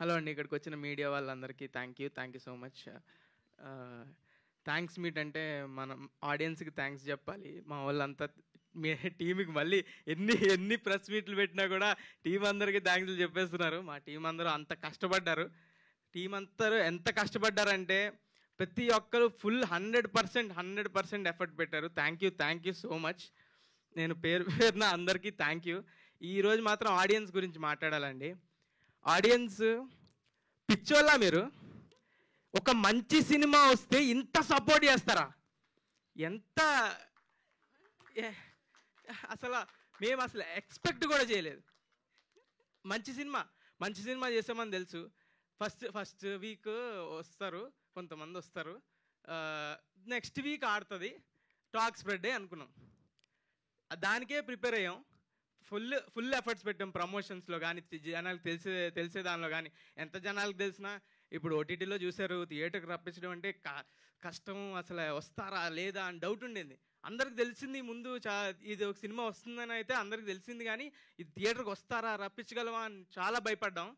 Hello అండి, ఇక్కడికి వచ్చిన మీడియా వాళ్ళందరికీ thank you so much. Thanks meet అంటే మనం ఆడియన్స్కి థ్యాంక్స్ చెప్పాలి. మా వాళ్ళంతా మీ టీంకి మళ్ళీ ఎన్ని ఎన్ని ప్రెస్ మీట్లు పెట్టినా కూడా టీం అందరికీ థ్యాంక్స్లు చెప్పేస్తున్నారు. మా టీం అందరూ అంత కష్టపడ్డారు. టీం అందరూ ఎంత కష్టపడ్డారంటే ప్రతి ఒక్కరు ఫుల్ 100% ఎఫర్ట్ పెట్టారు. Thank you so much. నేను పేరు పేరున అందరికీ థ్యాంక్ యూ. ఈరోజు మాత్రం ఆడియన్స్ గురించి మాట్లాడాలండి. ఆడియన్స్ పిచ్చోళ్ళ మీరు ఒక మంచి సినిమా వస్తే ఇంత సపోర్ట్ చేస్తారా? ఎంత అసలు మేము అసలు ఎక్స్పెక్ట్ కూడా చేయలేదు. మంచి సినిమా చేసామని తెలుసు. ఫస్ట్ వీక్ వస్తారు, కొంతమంది వస్తారు, నెక్స్ట్ వీక్ ఆడుతుంది, టాక్ స్ప్రెడ్ అనుకున్నాం. దానికే ప్రిపేర్ అయ్యాం. ఫుల్ ఎఫర్ట్స్ పెట్టాం ప్రమోషన్స్లో కానీ, జనాలకు తెలిసే దానిలో కానీ. ఎంత జనాలకు తెలిసినా ఇప్పుడు ఓటీటీలో చూశారు, థియేటర్కి రప్పించడం అంటే కష్టం. అసలు వస్తారా లేదా అని డౌట్ ఉండేది. అందరికి తెలిసింది ముందు, ఇది ఒక సినిమా వస్తుందని అయితే అందరికి తెలిసింది, కానీ ఇది థియేటర్కి వస్తారా, రప్పించగలవా అని చాలా భయపడ్డాం.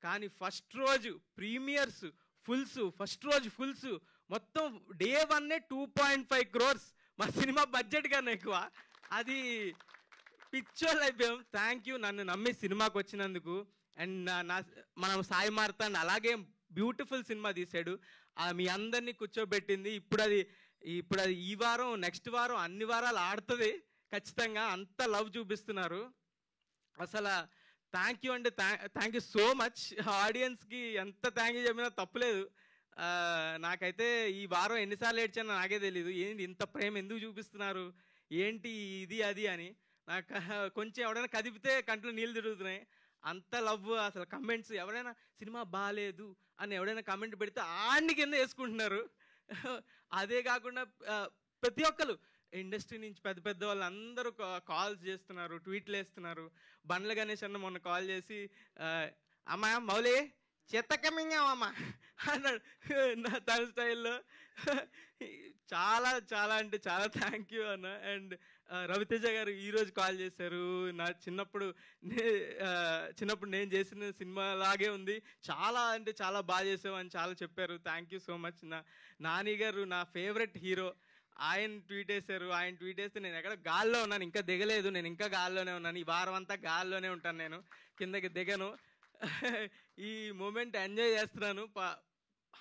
కానీ ఫస్ట్ రోజు ప్రీమియర్స్ ఫుల్స్ మొత్తం డే 1 2.5 crores. మా సినిమా బడ్జెట్ కన్నా ఎక్కువ. అది పిక్చర్లు అయిపోయాం. థ్యాంక్ యూ నన్ను నమ్మి సినిమాకి వచ్చినందుకు. అండ్ మనం సాయి మార్తాండ్ అలాగే బ్యూటిఫుల్ సినిమా తీశాడు. మీ అందరినీ కూర్చోబెట్టింది. ఇప్పుడు అది ఈ వారం, నెక్స్ట్ వారం, అన్ని వారాలు ఆడుతుంది ఖచ్చితంగా. అంత లవ్ చూపిస్తున్నారు. అసలు థ్యాంక్ యూ అంటే థ్యాంక్ యూ సో మచ్. ఆడియన్స్కి ఎంత థ్యాంక్ యూ చెప్పినా తప్పులేదు. నాకైతే ఈ వారం ఎన్నిసార్లు ఏడ్చానో నాకే తెలీదు. ఏంటి ఇంత ప్రేమ ఎందుకు చూపిస్తున్నారు, ఏంటి ఇది అది అని. నాకు కొంచెం ఎవడైనా కదిపితే కంట్లో నీళ్ళు తిరుగుతున్నాయి. అంత లవ్. అసలు కమెంట్స్ ఎవరైనా సినిమా బాగాలేదు అని ఎవడైనా కమెంట్ పెడితే ఆడిని కింద వేసుకుంటున్నారు. అదే కాకుండా ప్రతి ఒక్కరు ఇండస్ట్రీ నుంచి పెద్ద వాళ్ళు అందరూ కాల్స్ చేస్తున్నారు, ట్వీట్లు వేస్తున్నారు. బండ్ల గణేష్ అన్న మొన్న కాల్ చేసి, అమ్మా మౌలి చెత్తకమింగామమ్మా అన్నాడు తన స్టైల్లో. చాలా చాలా అంటే చాలా థ్యాంక్ యూ అన్న. అండ్ రవితేజ గారు ఈరోజు కాల్ చేశారు. నా చిన్నప్పుడు నేను చేసిన సినిమా లాగే ఉంది, చాలా అంటే చాలా బాగా చేసావు అని చాలా చెప్పారు. Thank you so much. Nani గారు నా ఫేవరెట్ హీరో, ఆయన ట్వీట్ వేశారు. ఆయన ట్వీట్ వేస్తే నేను ఎక్కడ గాల్లో ఉన్నాను, ఇంకా దిగలేదు. నేను ఇంకా గాల్లోనే ఉన్నాను. ఈ వారం అంతా గాల్లోనే ఉంటాను, నేను కిందకి దిగను. ఈ మూమెంట్ ఎంజాయ్ చేస్తున్నాను.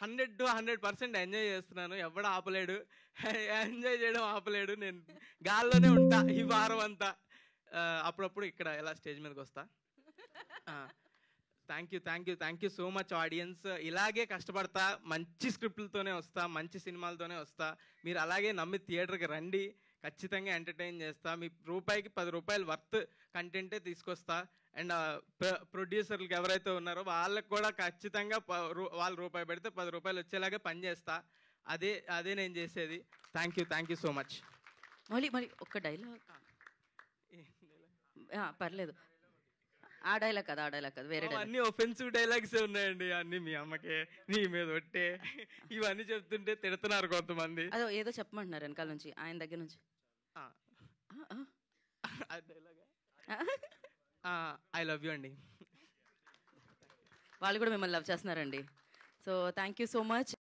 100% ఎంజాయ్ చేస్తున్నాను. ఎవడు ఆపలేడు, ఎంజాయ్ చేయడం ఆపలేడు. నేను గాల్లోనే ఉంటా ఈ వారం అంతా. అప్పుడప్పుడు ఇక్కడ ఎలా స్టేజ్ మీదకి వస్తా. Thank you so much audience. ఇలాగే కష్టపడతా, మంచి స్క్రిప్ట్లతోనే వస్తా, మంచి సినిమాలతోనే వస్తా. మీరు అలాగే నమ్మి థియేటర్కి రండి, ఖచ్చితంగా ఎంటర్టైన్ చేస్తా. మీ రూపాయికి 10 రూపాయలు వర్త్ కంటెంటే తీసుకొస్తా. అండ్ ప్రొడ్యూసర్లకు ఎవరైతే ఉన్నారో వాళ్ళకి కూడా ఖచ్చితంగా వాళ్ళు రూపాయి పెడితే 10 రూపాయలు వచ్చేలాగా పనిచేస్తా. అదే నేను చేసేది. Thank you so much. మరి ఒక్క డైలాగ్ పర్లేదు. ఆ డైలాగ్ కాదు, వేరే అన్ని ఒఫెన్సివ్ డైలాగ్సే ఉన్నాయండి. అన్ని మీ అమ్మకే, నీ మీద ఒట్టే, ఇవన్నీ చెప్తుంటే తిడుతున్నారు కొంతమంది. అదో ఏదో చెప్పమంటున్నారు వెనకాల నుంచి, ఆయన దగ్గర నుంచి. ఐ లవ్ యూ అండి. వాళ్ళు కూడా మిమ్మల్ని లవ్ చేస్తున్నారండి. So thank you so much.